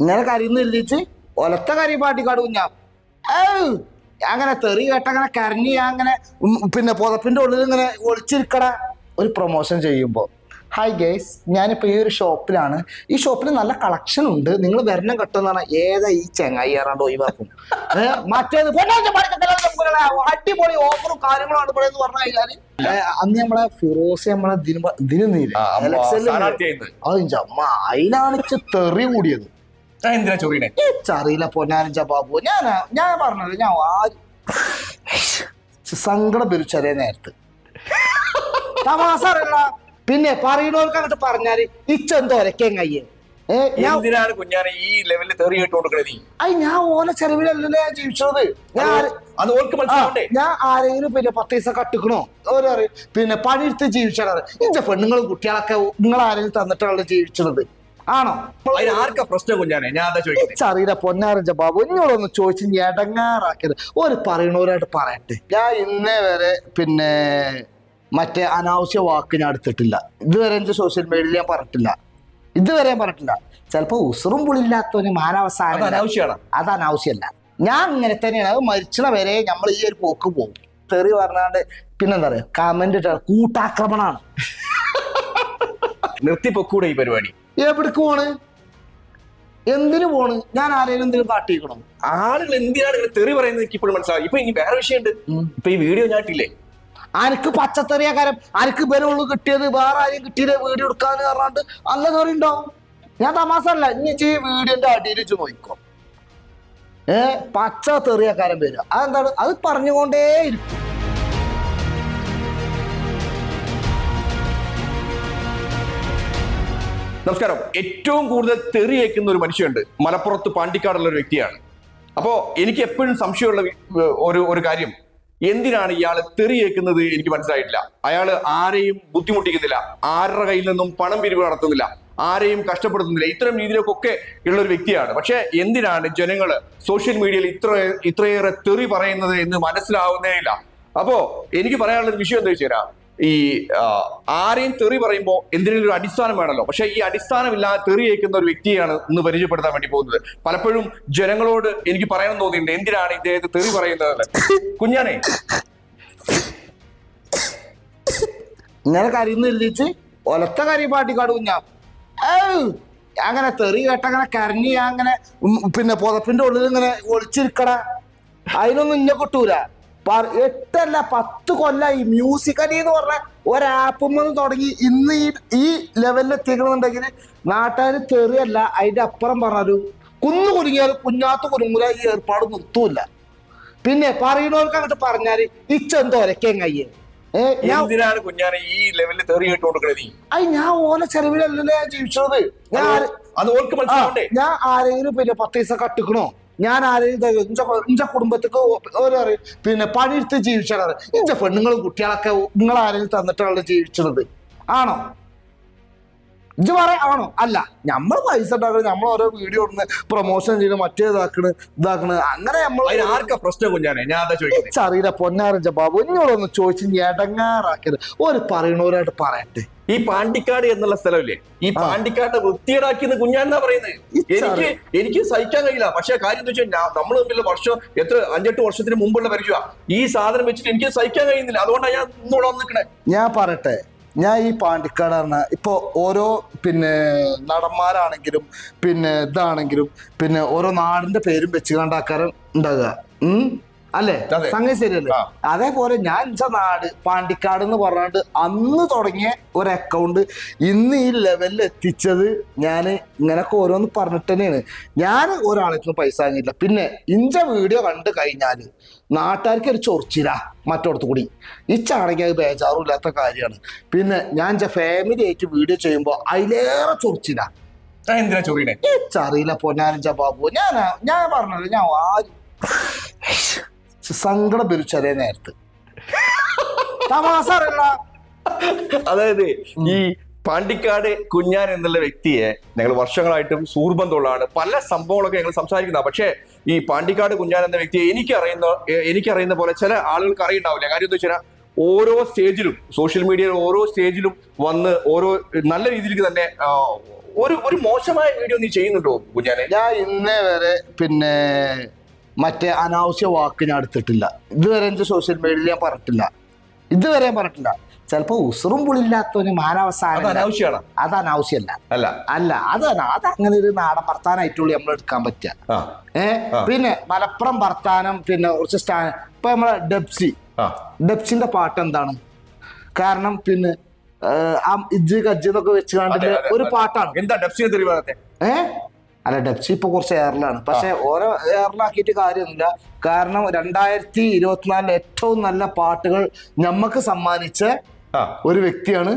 ഇങ്ങനെ കരിന്ന് എഴുതിച്ച് ഒലത്ത കരി പാട്ടിക്കാട് കുഞ്ഞാ. അങ്ങനെ തെറി കേട്ടങ്ങനെ കരഞ്ഞ് ഞാൻ അങ്ങനെ പിന്നെ പുതപ്പിന്റെ ഉള്ളിൽ ഇങ്ങനെ ഒളിച്ചിരിക്കട ഒരു പ്രൊമോഷൻ ചെയ്യുമ്പോൾ. ഹായ് ഗേസ്, ഞാനിപ്പോൾ ഈ ഒരു ഷോപ്പിലാണ്. ഈ ഷോപ്പിൽ നല്ല കളക്ഷൻ ഉണ്ട്, നിങ്ങൾ വരണം കെട്ടെന്ന് പറഞ്ഞാൽ ഏതാ ഈ ചെങ്ങായി ഏറാണ്ട് ഒഴിവാക്കും. മറ്റേത് അടിപൊളി ഓഫറും കാര്യങ്ങളാണ് ഇവിടെ എന്ന് പറഞ്ഞു കഴിഞ്ഞാല് അന്ന് നമ്മളെ ഫിറോസ് നമ്മളെ ദിനനീര് അമ്മ അതിനാണ് തെറി കൂടിയത്. ചറിയില്ല പൊന്നാരഞ്ച ബാബു. ഞാൻ പറഞ്ഞത് ഞാൻ സങ്കടം വരും ചെറിയ നേരത്ത്. തമാസ അറിയണ്ട. പിന്നെ പറയുന്നവർക്ക് അങ്ങോട്ട് പറഞ്ഞാല് ഇച്ചെന്തോ ഒരക്കേം കയ്യേ കുഞ്ഞാനെ ഈ ലെവലിൽ തെറി കേട്ട് കൊടുക്കണേ. ഞാൻ ഓല ചെലവിലല്ലല്ലോ ഞാൻ ജീവിച്ചത്. ഞാൻ ആരെങ്കിലും പിന്നെ 10 പൈസ കട്ടിക്കണോ ഓരോ പിന്നെ പണിയെടുത്ത് ജീവിച്ചത്. ഇന്റെ പെണ്ണുങ്ങളും കുട്ടികളൊക്കെ നിങ്ങൾ ആരെങ്കിലും തന്നിട്ടാണല്ലോ ജീവിച്ചത് ആണോ? ആർക്കാ പ്രശ്നം കുഞ്ഞാനെ? ഞാൻ ചറിയില്ല പൊന്നാരഞ്ച ബാബു, ഇന്നോടൊന്ന് ചോദിച്ച് നീ ഇടങ്ങാറാക്കരുത്. ഒരു പറയണവരായിട്ട് പറയട്ടെ. ഞാൻ ഇന്നേ വരെ പിന്നെ മറ്റേ അനാവശ്യ വാക്ക് ഞാൻ എടുത്തിട്ടില്ല. ഇതുവരെ എന്റെ സോഷ്യൽ മീഡിയയിൽ ഞാൻ പറഞ്ഞിട്ടില്ല. ഇതുവരെ ഞാൻ പറഞ്ഞിട്ടില്ല. ചിലപ്പോ ഉസറും പുളില്ലാത്തവന് മാനവസാനം അത് അനാവശ്യമല്ല. ഞാൻ ഇങ്ങനെ തന്നെയാണ്. അത് മരിച്ചണ വരെ നമ്മൾ ഈ ഒരു പോക്ക് പോകും. തെറി പറഞ്ഞാണ്ട് പിന്നെന്താ പറയാ, കമന്റ് ഇട്ട കൂട്ടാക്രമണാണ്. നിർത്തിപ്പൊക്കൂടെ ഈ പരിപാടി? എവിടേക്ക് പോണ്? എന്തിനു പോണ്? ഞാൻ ആരെങ്കിലും എന്തിനും കാട്ടിക്കണം? ആളുകൾ എന്തിനാണ് ഇങ്ങനെ തെറി പറയുന്നത് എനിക്ക് ഇപ്പോഴും മനസ്സിലാവും. ഇപ്പൊ ഇനി വേറെ വിഷയമുണ്ട്. ഇപ്പൊ ഈ വീഡിയോ ഞാട്ടില്ലേ, അനക്ക് പച്ചത്തെറിയ കാര്യം അനക്ക് ബലമുള്ളു കിട്ടിയത് വേറെ ആരെയും കിട്ടിയത് വീഡിയോ എടുക്കാന്ന് പറഞ്ഞാണ്ട് നല്ല തെറി ഉണ്ടാവും. ഞാൻ തമാസ അല്ല. ഇനി ഈ വീഡിയോന്റെ അടിയിൽ വെച്ച് നോക്കോ പച്ച തെറിയ കാര്യം വരിക. അതെന്താണ്? അത് പറഞ്ഞുകൊണ്ടേ ഇരിക്കും. നമസ്കാരം. ഏറ്റവും കൂടുതൽ തെറി കേൾക്കുന്ന ഒരു മനുഷ്യനുണ്ട്, മലപ്പുറത്ത് പാണ്ടിക്കാടുള്ള ഒരു വ്യക്തിയാണ്. അപ്പോ എനിക്ക് എപ്പോഴും സംശയമുള്ള ഒരു കാര്യം, എന്തിനാണ് ഇയാൾ തെറി കേൾക്കുന്നത് എനിക്ക് മനസ്സിലായിട്ടില്ല. അയാൾ ആരെയും ബുദ്ധിമുട്ടിക്കുന്നില്ല, ആരുടെ കയ്യിൽ നിന്നും പണം പിരിവ് നടത്തുന്നില്ല, ആരെയും കഷ്ടപ്പെടുത്തുന്നില്ല. ഇത്തരം രീതിയിലൊക്കെ ഉള്ള ഒരു വ്യക്തിയാണ്. പക്ഷെ എന്തിനാണ് ജനങ്ങള് സോഷ്യൽ മീഡിയയിൽ ഇത്രയേറെ തെറി പറയുന്നത് എന്ന് മനസ്സിലാവുന്നേ ഇല്ല. അപ്പോ എനിക്ക് പറയാനുള്ള ഒരു വിഷയം എന്താ വെച്ചാൽ, ഈ ആരെയും തെറി പറയുമ്പോൾ എന്തിനൊരു അടിസ്ഥാനം വേണമല്ലോ. പക്ഷെ ഈ അടിസ്ഥാനമില്ലാതെ തെറി കേൾക്കുന്ന ഒരു വ്യക്തിയാണ് ഇന്ന് പരിചയപ്പെടുത്താൻ വേണ്ടി പോകുന്നത്. പലപ്പോഴും ജനങ്ങളോട് എനിക്ക് പറയാൻ തോന്നിയിട്ടുണ്ട്, എന്തിനാണ് ഇദ്ദേഹത്തെ തെറി പറയുന്നത്. കുഞ്ഞാനെ ഇങ്ങനെ കരിന്ന് എഴുതിച്ച് ഒലത്ത കരി പാട്ടിക്കാട് കുഞ്ഞാ. അങ്ങനെ തെറി കേട്ടങ്ങനെ കരഞ്ഞ് ഞാൻ അങ്ങനെ പിന്നെ പുതപ്പിന്റെ ഉള്ളിൽ ഇങ്ങനെ ഒളിച്ചിരിക്കട. അതിനൊന്നും ഇന്നെ കിട്ടൂല. 8 അല്ല 10 കൊല്ലായി മ്യൂസിക്കലി എന്ന് പറഞ്ഞ ഒരാപ്പിൽ തുടങ്ങി ഇന്ന് ഈ ലെവലിൽ എത്തിക്കണമെന്നുണ്ടെങ്കിൽ നാട്ടുകാർ തെറിയല്ല അതിന്റെ അപ്പുറം പറഞ്ഞാലും കുന്നു കുലുങ്ങിയാലും കുഞ്ഞാത്ത കുലുങ്ങൂല. ഈ ഏർപ്പാട് നിർത്തൂല. പിന്നെ പറയുന്നവർക്ക് അങ്ങോട്ട് പറഞ്ഞാല് ഇച്ചെന്തോ ഒരക്കേം കയ്യേ എന്തിനാണ് കുഞ്ഞാനെ ഈ ലെവലിൽ തെറി കേട്ട് കൊടുക്കണേ? ഞാൻ ഓല ചെലവിലല്ലല്ലോ ഞാൻ ജീവിച്ചത്. ഞാൻ ആരെങ്കിലും പിന്നെ 10 പൈസ കട്ടിക്കണോ? ഞാൻ ആരെയും ഇഞ്ച കുടുംബത്തേക്ക് ഓരോ പിന്നെ പണിയെടുത്ത് ജീവിച്ചത്. ഇഞ്ച പെണ്ണുങ്ങളും കുട്ടികളൊക്കെ നിങ്ങൾ ആരെങ്കിലും തന്നിട്ടാണല്ലോ ജീവിച്ചത് ആണോ? ഇജ്ജ് ആണോ? അല്ല. നമ്മൾ പൈസ ഉണ്ടാക്കണം, നമ്മൾ ഓരോ വീഡിയോ ഇടുന്ന പ്രൊമോഷൻ ചെയ്യണം, മറ്റേതാക്കണ് ഇതാക്കണ്. അങ്ങനെ നമ്മൾ ആർക്കാ പ്രശ്നം കുഞ്ഞാനെ? ഞാൻ അറിയില്ല പൊന്നാരഞ്ച ബാബു, ഇന്നോടൊന്ന് ചോദിച്ച് നീ ഇടങ്ങാറാക്കരുത്. ഒരു പറയണവരായിട്ട് പറയട്ടെ. ഈ പാണ്ടിക്കാട് എന്നുള്ള സ്ഥലമില്ലേ, ഈ പാണ്ടിക്കാട് വൃത്തിയേടാക്കിയെന്ന് കുഞ്ഞാന്നാ പറയുന്നത്. എനിക്ക് സഹിക്കാൻ കഴിയില്ല. പക്ഷെ കാര്യം എന്താ വെച്ചാൽ നമ്മൾ തമ്മിലുള്ള വർഷം 5-8 വർഷത്തിന് മുമ്പുള്ള പരിചയ. ഈ സാധനം വെച്ചിട്ട് എനിക്ക് സഹിക്കാൻ കഴിയുന്നില്ല. അതുകൊണ്ടാണ് ഞാൻ ഇന്നോടെ വന്നിക്കണേ. ഞാൻ പറയട്ടെ, ഞാൻ ഈ പാണ്ടിക്കാട് പറഞ്ഞ ഇപ്പൊ ഓരോ പിന്നെ നടന്മാരാണെങ്കിലും പിന്നെ ഇതാണെങ്കിലും പിന്നെ ഓരോ നാടിന്റെ പേരും വെച്ച് കണ്ടാക്കാരൻ ഉണ്ടാകുക അല്ലേ? സംഗതി ശരിയല്ലേ? അതേപോലെ ഞാൻ എന്റെ നാട് പാണ്ടിക്കാട് എന്ന് പറഞ്ഞാണ്ട് അന്ന് തുടങ്ങിയ ഒരു അക്കൗണ്ട് ഇന്ന് ഈ ലെവലിൽ എത്തിച്ചത് ഞാൻ ഇങ്ങനൊക്കെ ഓരോന്ന് പറഞ്ഞിട്ട് തന്നെയാണ്. ഞാൻ ഒരാളെത്തും പൈസ വാങ്ങിയില്ല. പിന്നെ ഇഞ്ച വീഡിയോ കണ്ടു കഴിഞ്ഞാല് നാട്ടുകാർക്ക് ഒരു ചൊറിച്ചില്ല മറ്റോടത്ത് കൂടി. ഇച്ചാണെങ്കിൽ അത് ബേജാറും ഇല്ലാത്ത കാര്യമാണ്. പിന്നെ ഞാൻ എന്റെ ഫാമിലി ആയിട്ട് വീഡിയോ ചെയ്യുമ്പോൾ അതിലേറെ ചൊറിച്ചില്ല. എന്തിനാ ചൊറിയണേ? ഇച്ചറിയില്ല പൊന്നാരഞ്ച ബാബു. ഞാൻ പറഞ്ഞത് ഞാൻ സങ്കടം വരും ചെറിയ നേരത്ത്. തമാസ അറിയണ്ട. അതായത് ഈ പാണ്ടിക്കാട് കുഞ്ഞാൻ എന്നുള്ള വ്യക്തിയെ ഞങ്ങൾ വർഷങ്ങളായിട്ടും സുഹൃബന്ധമുള്ളതാണ്. പല സംഭവങ്ങളൊക്കെ ഞങ്ങൾ സംസാരിക്കുന്നതാണ്. പക്ഷേ ഈ പാണ്ടിക്കാട് കുഞ്ഞാൻ എന്ന വ്യക്തിയെ എനിക്കറിയുന്ന പോലെ ചില ആളുകൾക്ക് അറിയുണ്ടാവില്ല. കാര്യം എന്താ വെച്ചാൽ ഓരോ സ്റ്റേജിലും സോഷ്യൽ മീഡിയയിൽ ഓരോ സ്റ്റേജിലും വന്ന് ഓരോ നല്ല രീതിയിലേക്ക് തന്നെ ഒരു മോശമായ വീഡിയോ നീ ചെയ്യുന്നുണ്ടോ കുഞ്ഞാനെ? ഞാൻ ഇന്നേ വരെ പിന്നെ മറ്റേ അനാവശ്യ വാക്ക് ഞാൻ എടുത്തിട്ടില്ല. ഇതുവരെ എന്റെ സോഷ്യൽ മീഡിയയിൽ ഞാൻ പറഞ്ഞിട്ടില്ല. ഇതുവരെ ഞാൻ പറഞ്ഞിട്ടില്ല. ചിലപ്പോ ഉസുറും പുളില്ലാത്തവന് മാനവസാനം അനാവശ്യമാണ്. അത് അനാവശ്യമല്ല. അല്ല അല്ല അത് അങ്ങനെ ഒരു നാടൻ വർത്താനായിട്ടുള്ളൂ നമ്മൾ എടുക്കാൻ പറ്റുക. പിന്നെ മലപ്പുറം വർത്താനം, പിന്നെ കുറച്ച് ഇപ്പൊ നമ്മളെ ഡെപ്സിന്റെ പാട്ട് എന്താണ്? കാരണം പിന്നെ ഇജ്ജ് കജ്ജ് എന്നൊക്കെ വെച്ച് കണ്ടിട്ട് ഒരു പാട്ടാണ്. എന്താ ഡെപ്സിനെ തെളിവാകത്തെ? അല്ല, ഡെപ്സി ഇപ്പൊ കുറച്ച് എയറിലാണ്. പക്ഷെ ഓരോ എയറിലാക്കിയിട്ട് കാര്യമൊന്നുമില്ല. കാരണം 2024 ഏറ്റവും നല്ല പാട്ടുകൾ ഞമ്മക്ക് സമ്മാനിച്ച ഒരു വ്യക്തിയാണ്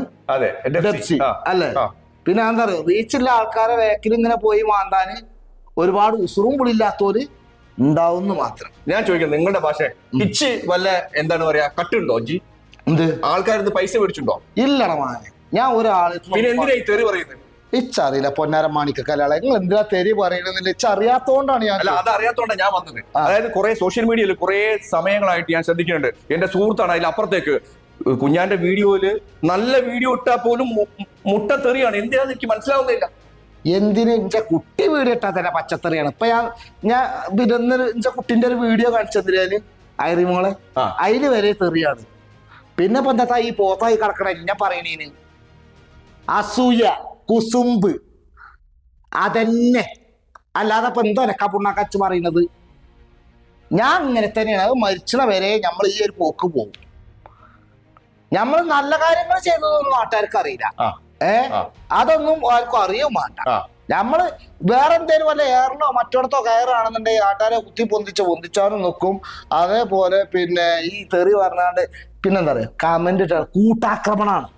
ഡെപ്സി, അല്ലേ? പിന്നെ എന്താ പറയുക, റീച്ചുള്ള ആൾക്കാരെ വേക്കിൽ ഇങ്ങനെ പോയി മാന്താന് ഒരുപാട് ഉസുറും പുളില്ലാത്തവര് ഉണ്ടാവുന്നു മാത്രം. ഞാൻ ചോദിക്കാം, നിങ്ങളുടെ ഭാഷ പിച്ച് വല്ല എന്താണ് പറയാ കട്ടുണ്ടോ? എന്ത് ആൾക്കാർ പൈസ മേടിച്ചിട്ടുണ്ടോ? ഇല്ലട മാനെ, ഞാൻ ഒരാള് പിന്നെ എന്തിനാ ഈ തെറി പറയുന്നത്? ഇച്ചറിയില്ല പൊന്നാരം മാണിക്കല്ലാളെ, നിങ്ങൾ എന്തിനാ തെറി പറയണമെന്നില്ല. ഇച്ചറിയാത്തോണ്ടാണ് ഞാൻ. അല്ല, അത് അറിയാത്തോണ്ടാണ് ഞാൻ വന്നത്. അതായത് കുറെ സോഷ്യൽ മീഡിയയിൽ കുറെ സമയങ്ങളായിട്ട് ഞാൻ ശ്രദ്ധിക്കുന്നുണ്ട്. എന്റെ സുഹൃത്താണ് അതിൽ അപ്പുറത്തേക്ക് കുഞ്ഞാന്റെ വീഡിയോയില് നല്ല വീഡിയോ ഇട്ടാൽ പോലും മുട്ട തെറിയാണ്. എന്തിനാന്ന് എനിക്ക് മനസ്സിലാവുന്നില്ല. എന്തിന് ഇഞ്ച കുട്ടി വീഡിയോ ഇട്ടാൽ തന്നെ പച്ചത്തറിയാണ്. ഇപ്പൊ ഞാൻ ഇഞ്ച കുട്ടിന്റെ ഒരു വീഡിയോ കാണിച്ചു തന്നില്ല, ഐറിമോളെ, അതില് വരെ തെറിയാണ്. പിന്നെ ഇപ്പൊ എന്താ ഈ പോത്തായി കിടക്കണ ഞാൻ പറയണേന് അസൂയ, കുസുമ്പ്, അതന്നെ. അല്ലാതെ ഇപ്പൊ എന്തോ എനക്കാ പുണ്ണാക്കച്ച് പറയുന്നത്. ഞാൻ ഇങ്ങനെ തന്നെയാണ്. അത് മരിച്ചണ വരെ നമ്മൾ ഈ ഒരു പോക്ക് പോകും. നമ്മൾ നല്ല കാര്യങ്ങൾ ചെയ്തതൊന്നും നാട്ടുകാർക്ക് അറിയില്ല. അതൊന്നും ആർക്കും അറിയും വേണ്ട. നമ്മള് വേറെ എന്തേലും വല്ല എയറിലോ മറ്റിടത്തോ കയറാണെന്നുണ്ടെങ്കിൽ ആൾക്കാരെ കുത്തി പൊന്തിച്ചാനും നിൽക്കും. അതേപോലെ പിന്നെ ഈ തെറി പറഞ്ഞാണ്ട് പിന്നെന്താ പറയാ, കമന്റ് കൂട്ടാക്രമണമാണ്.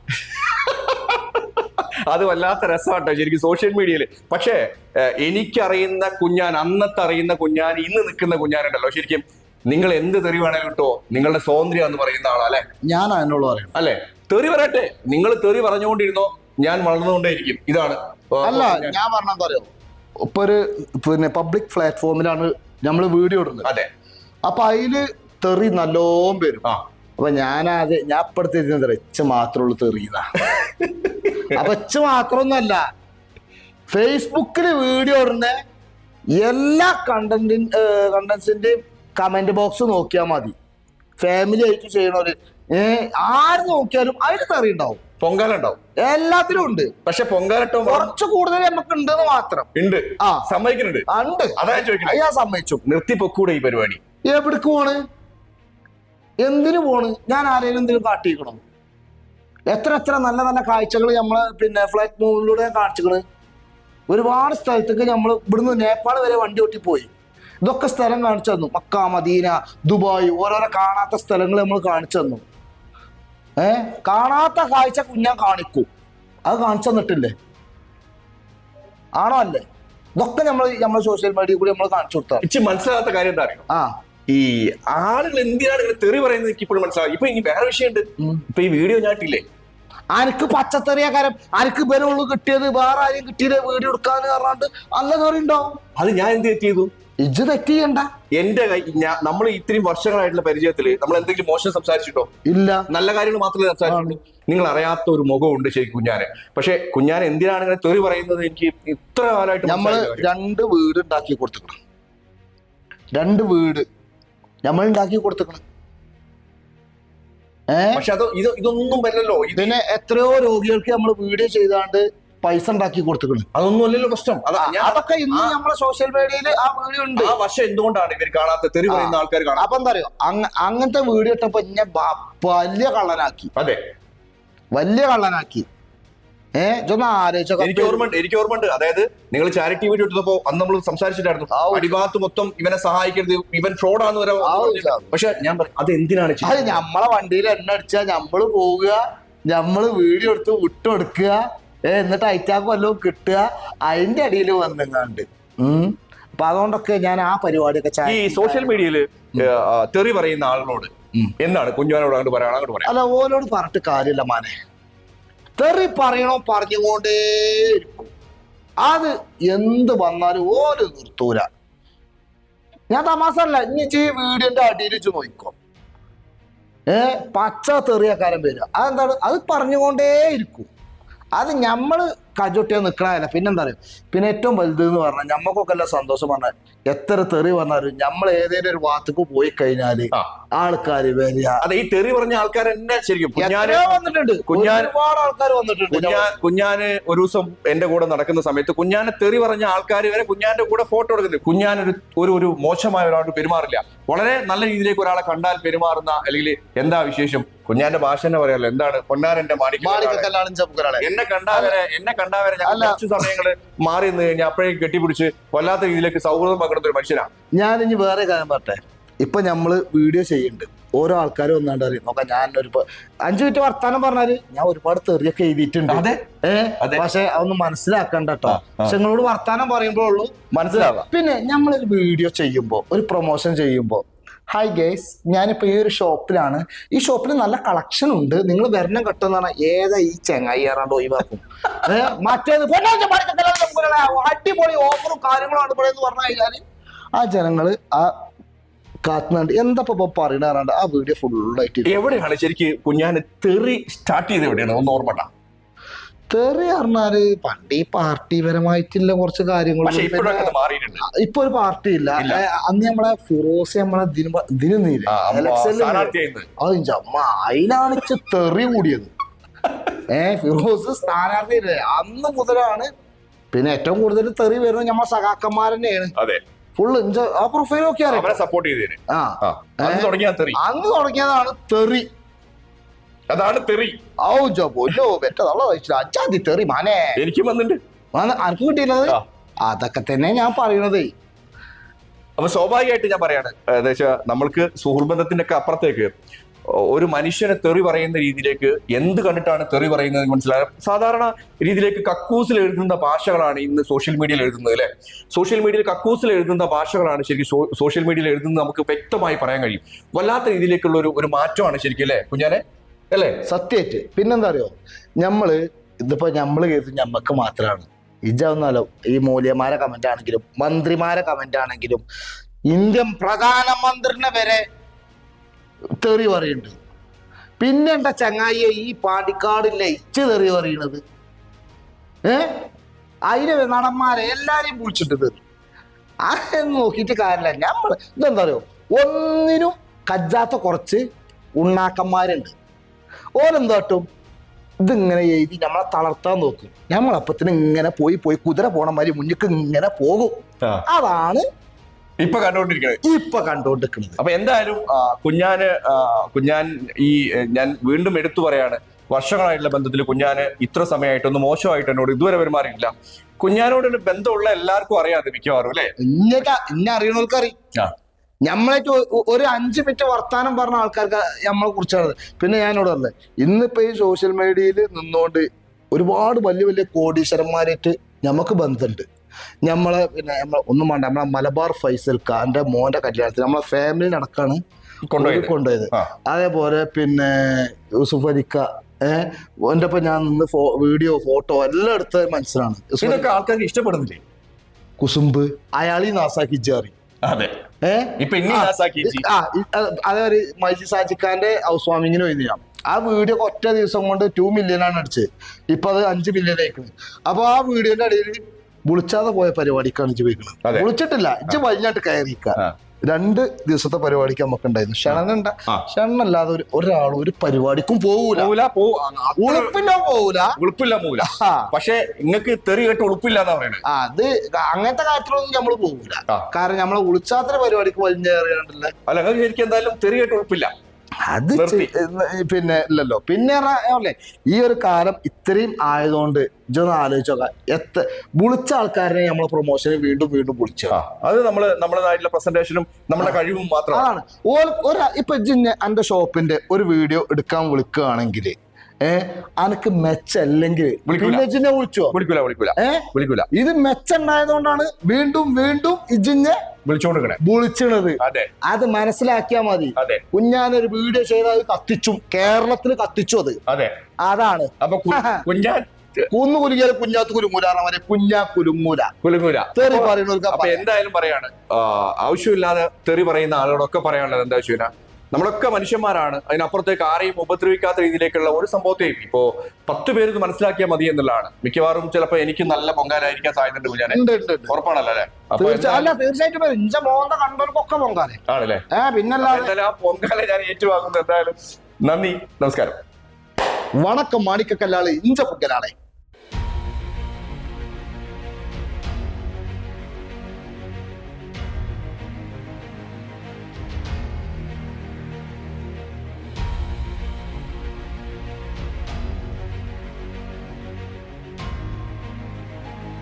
അത് വല്ലാത്ത രസമാട്ടോ ശരിക്കും സോഷ്യൽ മീഡിയയിൽ. പക്ഷേ എനിക്കറിയുന്ന കുഞ്ഞാൻ, അന്നത്തെ അറിയുന്ന കുഞ്ഞാൻ, ഇന്ന് നിൽക്കുന്ന കുഞ്ഞാനുണ്ടല്ലോ, ശരിക്കും നിങ്ങൾ എന്ത് തെറി വേണേലും കിട്ടോ, നിങ്ങളുടെ സ്വാതന്ത്ര്യം എന്ന് പറയുന്ന ആളാ അല്ലെ? ഞാൻ അതിനുള്ള പറയും അല്ലെ? തെറി പറയട്ടെ, നിങ്ങൾ തെറി പറഞ്ഞുകൊണ്ടിരുന്നോ, ഞാൻ വളർന്നുകൊണ്ടേയിരിക്കും. ഇതാണ്. അല്ല, ഞാൻ പറഞ്ഞാൽ പറയോ, ഇപ്പൊ ഒരു പിന്നെ പബ്ലിക് പ്ലാറ്റ്ഫോമിലാണ് നമ്മൾ വീഡിയോ ഇടുന്നത്. അതെ. അപ്പൊ അതില് തെറി നല്ലോണം വരും. അപ്പൊ ഞാൻ ഇപ്പഴത്തെ ഇച്ച മാത്രമുള്ളൂ തെറിയുന്ന. അപ്പൊ ഇച്ച മാത്രമൊന്നുമല്ല, ഫേസ്ബുക്കില് വീഡിയോ ഇടുന്ന എല്ലാ കണ്ടന്റ്സിന്റെയും കമന്റ് ബോക്സ് നോക്കിയാൽ മതി. ഫാമിലി ആയിട്ട് ചെയ്യണവര് ആര് നോക്കിയാലും അതിന് തെറി ഉണ്ടാവും, പൊങ്കാല ഉണ്ടാവും, എല്ലാത്തിലും ഉണ്ട്. പക്ഷെ പൊങ്കാലട്ടോ കുറച്ച് കൂടുതൽ നമുക്ക് ഉണ്ടെന്ന് മാത്രം. ഉണ്ട്, സമ്മതിക്കുന്നുണ്ട്. ഉണ്ട്, അതാ ചോദിക്കുന്നത്. ഞാൻ സമ്മതിച്ചു. നിർത്തി പൊക്കൂടെ ഈ പരിപാടി? എവിടേക്ക് പോണ്, എന്തിനു പോണ്? ഞാൻ ആരെങ്കിലും എന്തെങ്കിലും കാട്ടിക്കണം? എത്ര നല്ല നല്ല കാഴ്ചകൾ നമ്മള് പിന്നെ ഫ്ലൈറ്റ് മൂവിലൂടെ കാണിച്ചിക്കണ്. ഒരുപാട് സ്ഥലത്തേക്ക് നമ്മൾ ഇവിടുന്ന് നേപ്പാൾ വരെ വണ്ടി ഓട്ടി പോയി. ഇതൊക്കെ സ്ഥലം കാണിച്ചു തന്നു. മക്ക, മദീന, ദുബായ്, ഓരോരോ കാണാത്ത സ്ഥലങ്ങൾ നമ്മൾ കാണിച്ചു തന്നു. കാണാത്ത കാഴ്ച കുഞ്ഞാൻ കാണിക്കും. അത് കാണിച്ചു തന്നിട്ടില്ലേ? ആണോ അല്ലേ? ഇതൊക്കെ നമ്മൾ സോഷ്യൽ മീഡിയ കൂടി നമ്മൾ കാണിച്ചു കൊടുത്താൽ. മനസ്സിലാകാത്ത കാര്യം എന്താ അറിയോ, ഈ ആളുകൾ എന്തിനാണ് ഇങ്ങനെ തെറി പറയുന്നത് എനിക്ക് ഇപ്പോഴും മനസ്സിലാവും. ഇപ്പൊ ഇനി വേറെ വിഷയമുണ്ട്. ഇപ്പൊ ഈ വീഡിയോ ഞാട്ടില്ലേ, അനക്ക് പച്ചത്തെറിയാക്കാരം അനക്ക് ബലമുള്ളു കിട്ടിയത്, വേറെ ആരെയും കിട്ടിയത് വീഡിയോ എടുക്കാന്ന് പറഞ്ഞാണ്ട് നല്ല തെറി ഉണ്ടാവും. അത് ഞാൻ എന്ത് ചെയ്തു? ഇജ്ജ് തെറ്റ് ചെയ്യണ്ട. എന്റെ നമ്മൾ ഇത്രയും വർഷങ്ങളായിട്ടുള്ള പരിചയത്തില് നമ്മൾ എന്തെങ്കിലും മോശം സംസാരിച്ചിട്ടോ? ഇല്ല, നല്ല കാര്യങ്ങൾ മാത്രമേ സംസാരിച്ചിട്ടുള്ളൂ. നിങ്ങൾ അറിയാത്ത ഒരു മുഖമുണ്ട് ശരിക്കും കുഞ്ഞാനെ. പക്ഷെ കുഞ്ഞാൻ എന്തിനാണ് ഇങ്ങനെ തെറി പറയുന്നത് എനിക്ക് ഇത്ര കാലമായിട്ട്. നമ്മൾ 2 വീട് ഉണ്ടാക്കി കൊടുത്തിക്കണം. 2 വീട് നമ്മൾ ഉണ്ടാക്കി കൊടുത്തിക്കണം. പക്ഷെ ഇതൊന്നും വരല്ലോ. ഇതിനെ എത്രയോ രോഗികൾക്ക് നമ്മൾ വീഡിയോ ചെയ്താണ്ട് പൈസ ഉണ്ടാക്കി കൊടുത്തിക്കണം. അതൊന്നും അല്ലല്ലോ പ്രശ്നം. അതൊക്കെ ഇന്ന് നമ്മളെ സോഷ്യൽ മീഡിയയിൽ ആ വീഡിയോ ഉണ്ട്. ആ വശം എന്തുകൊണ്ടാണ് ഇവർ കാണാത്ത, തെറി പറയുന്ന ആൾക്കാർ കാണാം? അപ്പൊ എന്താ അറിയോ, അങ്ങനത്തെ വീഡിയോ ഇട്ടപ്പോ എന്നെ വലിയ കള്ളനാക്കി. അതെ, വലിയ കള്ളനാക്കി. എനിക്ക് ഓർമ്മയുണ്ട്. അതായത് നിങ്ങൾ ചാരിറ്റി വീഡിയോ എടുത്തപ്പോ അന്ന് നമ്മൾ സംസാരിച്ചിട്ടായിരുന്നു, അടിഭാഗത്ത് മൊത്തം ഇവനെ സഹായിക്കരുത്, ഇവൻ ഫ്രോഡാന്ന് വരെ. പക്ഷെ ഞാൻ പറയും, അത് എന്തിനാണ്? അത് നമ്മളെ വണ്ടിയിൽ എണ്ണ അടിച്ചാൽ നമ്മള് പോവുക, നമ്മള് വീഡിയോ എടുത്ത് വിട്ടുകൊടുക്കുക, എന്നിട്ട് അയറ്റാക്ക് വല്ലതും കിട്ടുക, അതിന്റെ അടിയിൽ വന്നെങ്ങാണ്ട്. അപ്പൊ അതുകൊണ്ടൊക്കെ ഞാൻ ആ പരിപാടിയൊക്കെ ഈ സോഷ്യൽ മീഡിയയില് തെറി പറയുന്ന ആളുകളോട് എന്താണ് കുഞ്ഞുവാനോട് അങ്ങോട്ട് പറയാം? അല്ല, ഓരോട് പറഞ്ഞിട്ട് കാര്യമില്ല മാനെ. തെറി പറയണോ പറഞ്ഞുകൊണ്ടേയിരിക്കും. അത് എന്ത് വന്നാലും ഓരോ നിർത്തൂല. ഞാൻ തമാസല്ല, ഇനി ഈ വീഡിയോന്റെ അടിയിൽ വെച്ച് നോക്കോ, പച്ച തെറിയക്കാരൻ വരിക. അതെന്താണ്? അത് പറഞ്ഞുകൊണ്ടേയിരിക്കും. അത് നമ്മള് കജൊട്ടിയാ നിക്കണല്ല. പിന്നെന്താ പറയുക, പിന്നെ ഏറ്റവും വലുത് എന്ന് പറഞ്ഞാൽ ഞമ്മക്കൊക്കെ എല്ലാം സന്തോഷം പറഞ്ഞാൽ എത്ര തെറി പറഞ്ഞാലും നമ്മൾ ഏതെങ്കിലും ഒരു ഭാഗത്തേക്ക് പോയി കഴിഞ്ഞാല് ആൾക്കാര് വരിക. അതെ, ഈ തെറി പറഞ്ഞ ആൾക്കാർ തന്നെ ശരിക്കും വന്നിട്ടുണ്ട്, ഒരുപാട് ആൾക്കാർ വന്നിട്ടുണ്ട്. കുഞ്ഞാന് ഒരു ദിവസം എന്റെ കൂടെ നടക്കുന്ന സമയത്ത് കുഞ്ഞാനെ തെറി പറഞ്ഞ ആൾക്കാർ വരെ കുഞ്ഞാന്റെ കൂടെ ഫോട്ടോ എടുക്കുന്നത്. കുഞ്ഞാൻ ഒരു മോശമായ ഒരാളോട് പെരുമാറില്ല. വളരെ നല്ല രീതിയിലേക്ക് ഒരാളെ കണ്ടാൽ പെരുമാറുന്ന, അല്ലെങ്കിൽ എന്താ വിശേഷം, കുഞ്ഞാന്റെ ഭാഷ തന്നെ പറയാലോ, എന്താണ് പൊന്നാരന്റെ എന്നെ കണ്ടാവരെ ഞങ്ങൾ കുറച്ച് സമയങ്ങള് മാറി നിന്ന് കഴിഞ്ഞാൽ അപ്പോഴേക്കും കെട്ടിപ്പിടിച്ച് വല്ലാത്ത രീതിയിലേക്ക് സൗഹൃദം പകർന്ന ഒരു മനുഷ്യനാണ്. ഞാൻ ഇനി വേറെ കാര്യം പറട്ടെ, ഇപ്പൊ നമ്മള് വീഡിയോ ചെയ്യുന്നുണ്ട്, ഓരോ ആൾക്കാരും വന്നാണ്ട് അറിയും നോക്കാം. ഞാൻ ഒരു 5 മിനിറ്റ് വർത്താനം പറഞ്ഞാല് ഞാൻ ഒരുപാട് തെറിയൊക്കെ എഴുതിയിട്ടുണ്ട്. പക്ഷെ അതൊന്നും മനസ്സിലാക്കണ്ട കേട്ടോ. പക്ഷെ നിങ്ങളോട് വർത്താനം പറയുമ്പോഴുള്ളൂ മനസ്സിലാവാം. പിന്നെ നമ്മളൊരു വീഡിയോ ചെയ്യുമ്പോ, ഒരു പ്രൊമോഷൻ ചെയ്യുമ്പോ, ഹായ് ഗേസ്, ഞാനിപ്പോ ഈ ഒരു ഷോപ്പിലാണ്, ഈ ഷോപ്പിൽ നല്ല കളക്ഷൻ ഉണ്ട്, നിങ്ങൾ വരണം കെട്ടെന്ന് പറഞ്ഞാൽ ഏതാ ഈ ചെങ്ങായി ഏറാണ്ട് ഒഴിവാക്കും. മറ്റേത് അടിപൊളി ഓഫറും കാര്യങ്ങളാണ് ഇവിടെ എന്ന് പറഞ്ഞു കഴിഞ്ഞാല് ആ ജനങ്ങള് ആ കാത്തുന്നുണ്ട്. എന്താ പറയണാറാണ്ട് ആ വീഡിയോ ഫുള്ളായിട്ട്. എവിടെയാണ് ശരിക്കും കുഞ്ഞാന് തെറി സ്റ്റാർട്ട് ചെയ്ത്? എവിടെയാണ് ഒന്ന് ഓർമ്മ? തെറി പറഞ്ഞാല് പണ്ട് ഈ പാർട്ടിപരമായിട്ടുള്ള കുറച്ച് കാര്യങ്ങൾ. ഇപ്പൊ ഒരു പാർട്ടി ഇല്ല. അന്ന് നമ്മളെ ഫിറോസ് നമ്മളെ അതിനാണ് തെറി കൂടിയത്. ഫിറോസ് സ്ഥാനാർത്ഥി അന്ന് മുതലാണ്. പിന്നെ ഏറ്റവും കൂടുതൽ തെറി വരുന്നത് നമ്മളെ സഖാക്കന്മാർ തന്നെയാണ്. ഫുള്ള് ആ പ്രൊഫൈൽ ഒക്കെ സപ്പോർട്ട് ചെയ്തേ. അന്ന് തുടങ്ങിയതാണ് തെറി. അതാണ് തെറി. അച്ചാതി തെറി മാനേ എനിക്കും വന്നിട്ടുണ്ട്. ആർക്ക് കിട്ടിയില്ലത്? അതൊക്കെ തന്നെ ഞാൻ പറയണതേ. അപ്പൊ സ്വാഭാവികമായിട്ട് ഞാൻ പറയാണ്, നമ്മൾക്ക് സുഹൃബന്ധത്തിന്റെ ഒക്കെ അപ്പുറത്തേക്ക് ഒരു മനുഷ്യനെ തെറി പറയുന്ന രീതിയിലേക്ക് എന്ത് കണ്ടിട്ടാണ് തെറി പറയുന്നത് മനസ്സിലായ സാധാരണ രീതിയിലേക്ക് കക്കൂസിൽ എഴുതുന്ന ഭാഷകളാണ് ഇന്ന് സോഷ്യൽ മീഡിയയിൽ എഴുതുന്നത് അല്ലെ. സോഷ്യൽ മീഡിയയിൽ കക്കൂസിൽ എഴുതുന്ന ഭാഷകളാണ് ശരിക്കും സോഷ്യൽ മീഡിയയിൽ എഴുതുന്നത്. നമുക്ക് വ്യക്തമായി പറയാൻ കഴിയും. വല്ലാത്ത രീതിയിലേക്കുള്ള ഒരു മാറ്റമാണ് ശരിക്കും അല്ലെ കുഞ്ഞാനെ, അല്ലേ? സത്യമായിട്ട്. പിന്നെന്താ അറിയോ, ഇതിപ്പോ നമ്മള് കേട്ടത് ഞമ്മക്ക് മാത്രമാണ്. ഇജൊന്നാലോ ഈ മൂല്യന്മാരെ കമന്റ് ആണെങ്കിലും മന്ത്രിമാരെ കമന്റ് ആണെങ്കിലും ഇന്ത്യൻ പ്രധാനമന്ത്രിനെ വരെ തെറി പറയുന്നുണ്ട്. പിന്നെ എന്താ ചങ്ങായിയെ ഈ പാണ്ടിക്കാടില്ല ഇച്ച് തെറി പറയണത്? അതിന് നടന്മാരെ എല്ലാരെയും വിളിച്ചിട്ട് തെറി. അതൊന്നും നോക്കിയിട്ട് കാര്യമില്ല. നമ്മൾ ഇതെന്താ അറിയോ, ഒന്നിനും കജ്ജാത്ത കുറച്ച് ഉണ്ണാക്കന്മാരുണ്ട്. ഓരെന്താട്ടും ഇതിങ്ങനെ എഴുതി നമ്മളെ തളർത്താൻ നോക്കും. നമ്മളപ്പത്തിന് ഇങ്ങനെ പോയി കുതിര പോണമാതിരി മുന്നിക്ക് ഇങ്ങനെ പോകും. അതാണ് ഇപ്പൊ കണ്ടോണ്ടിരിക്കുന്നത്. അപ്പൊ എന്തായാലും കുഞ്ഞാൻ ഞാൻ വീണ്ടും എടുത്തു പറയാണ്, വർഷങ്ങളായിട്ടുള്ള ബന്ധത്തിൽ കുഞ്ഞാന് ഇത്ര സമയമായിട്ടൊന്നും മോശമായിട്ട് എന്നോട് ഇതുവരെ പെരുമാറിയില്ല. കുഞ്ഞാനോട് ബന്ധമുള്ള എല്ലാവർക്കും അറിയാതെ മിക്കവാറും അല്ലെ. ഇന്നെ അറിയണവർക്ക് അറിയാം. നമ്മളേക്ക് ഒരു 5 മിനിറ്റ് വർത്താനം പറഞ്ഞ ആൾക്കാർക്ക് നമ്മളെ കുറിച്ചാണ്. പിന്നെ ഞാനോട് പറഞ്ഞത്, ഇന്നിപ്പോ ഈ സോഷ്യൽ മീഡിയയിൽ നിന്നുകൊണ്ട് ഒരുപാട് വലിയ വലിയ കോടീശ്വരന്മാരായിട്ട് നമുക്ക് ബന്ധമുണ്ട്. പിന്നെ ഒന്നും വേണ്ട, നമ്മളെ മലബാർ ഫൈസൽ ഖാന്റെ മോന്റെ കല്യാണത്തിന് നമ്മളെ ഫാമിലി നടക്കാണ് കൊണ്ടുപോയത്. അതേപോലെ പിന്നെ യൂസുഫ് അലിക്ക ഓന്റെ ഒപ്പം ഞാൻ നിന്ന് വീഡിയോ ഫോട്ടോ എല്ലാം എടുത്ത മനസ്സിലാണ്. ഇതൊക്കെ ആൾക്കാർക്ക് ഇഷ്ടപ്പെടുന്നില്ലേ? കുസുമ്പ് അയാളീ നാസാക്കി ജാറി. അതേപോലെ മൈജി സാജിഖാന്റെ ഹൗസ് വാമിങ്ങിന് പോയി ഞാൻ ആ വീഡിയോ ഒറ്റ ദിവസം കൊണ്ട് 2 മില്യനാണ് അടിച്ചത്. ഇപ്പൊ അത് 5 മില്യൺ ആയിക്കുന്നത്. അപ്പൊ ആ വീഡിയോന്റെ ഇടയിൽ വിളിച്ചാതെ പോയ പരിപാടിക്കാണ് ഇജ്ജ് പോയിക്കുന്നത്. വിളിച്ചിട്ടില്ല, ഇജ്ജ് വലിഞ്ഞാട്ട് കയറിക്ക. 2 ദിവസത്തെ പരിപാടിക്ക് നമുക്ക് ഉണ്ടായിരുന്നു. ക്ഷണല്ലാതെ ഒരാളും ഒരു പരിപാടിക്കും പോകൂല. പക്ഷെ നിങ്ങൾക്ക് തെറി കേട്ട് ഉളുപ്പില്ലാന്നാ പറയുന്നത്. അത് അങ്ങനത്തെ കാര്യത്തിലൊന്നും നമ്മള് പോകൂല. കാരണം നമ്മളെ വിളിച്ചാത്ത പരിപാടിക്ക് വലിഞ്ഞേറിയാണ്ടല്ല. അല്ല, ശരിക്കും എന്തായാലും തെറി കേട്ട് ഉളുപ്പില്ല. അത് പിന്നെ ഇല്ലല്ലോ. പിന്നെ അല്ലേ ഈ ഒരു കാലം ഇത്രയും ആയതുകൊണ്ട് ഇതൊന്ന് ആലോചിച്ചോക്കാം, വിളിച്ച ആൾക്കാരെ നമ്മളെ പ്രൊമോഷന് വീണ്ടും വിളിച്ചു. അത് നമ്മളതായിട്ടുള്ള പ്രസന്റേഷനും നമ്മുടെ കഴിവും മാത്രമാണ്. ഇപ്പൊ എന്റെ ഷോപ്പിന്റെ ഒരു വീഡിയോ എടുക്കാൻ വിളിക്കുകയാണെങ്കിൽ അനക്ക് മെച്ചല്ലെങ്കിൽ വിളിക്കൂല. ഇത് മെച്ചുണ്ടായതുകൊണ്ടാണ് വീണ്ടും ഇജിനെ വിളിച്ചത്. അത് മനസ്സിലാക്കിയാ മതി. കുഞ്ഞാനൊരു വീഡിയോ ചെയ്ത് അത് കത്തിച്ചും കേരളത്തിൽ കത്തിച്ചു. അതാണ് അപ്പൊ കുഞ്ഞാൻ കുന്നുകുലുങ്ങിയാൽ കുഞ്ഞാത്ത് കുലുങ്ങൂല, കുലുങ്ങൂല തെറി പറയുന്നവർക്ക്. അപ്പൊ എന്തായാലും പറയാണ്, ആവശ്യമില്ലാതെ തെറി പറയുന്ന ആളുകളൊക്കെ പറയാനുള്ളത് എന്താ വെച്ചാൽ നമ്മളൊക്കെ മനുഷ്യന്മാരാണ്. അതിനപ്പുറത്തേക്ക് ആരെയും ഉപദ്രവിക്കാത്ത രീതിയിലേക്കുള്ള ഒരു സംഭവത്തെയും ഇപ്പോ 10 പേര് ഇത് മനസ്സിലാക്കിയാൽ മതി എന്നുള്ളതാണ്. മിക്കവാറും ചിലപ്പോ എനിക്ക് നല്ല പൊങ്കാലായിരിക്കാൻ സാധ്യതയുണ്ട്. ഞാൻ ഉറപ്പാണല്ലോ അല്ലെ? തീർച്ചയായിട്ടും ഇഞ്ച മോന്ത കണ്ടവർക്കൊക്കെ പൊങ്കാല ആണല്ലേ? പിന്നല്ലാതെ ആ പൊങ്കാല ഞാൻ ഏറ്റുവാങ്ങുന്നു. എന്തായാലും നന്ദി, നമസ്കാരം. വണക്കം മാണിക്കല്ലാള് ഇഞ്ച പൊങ്കലാണ്.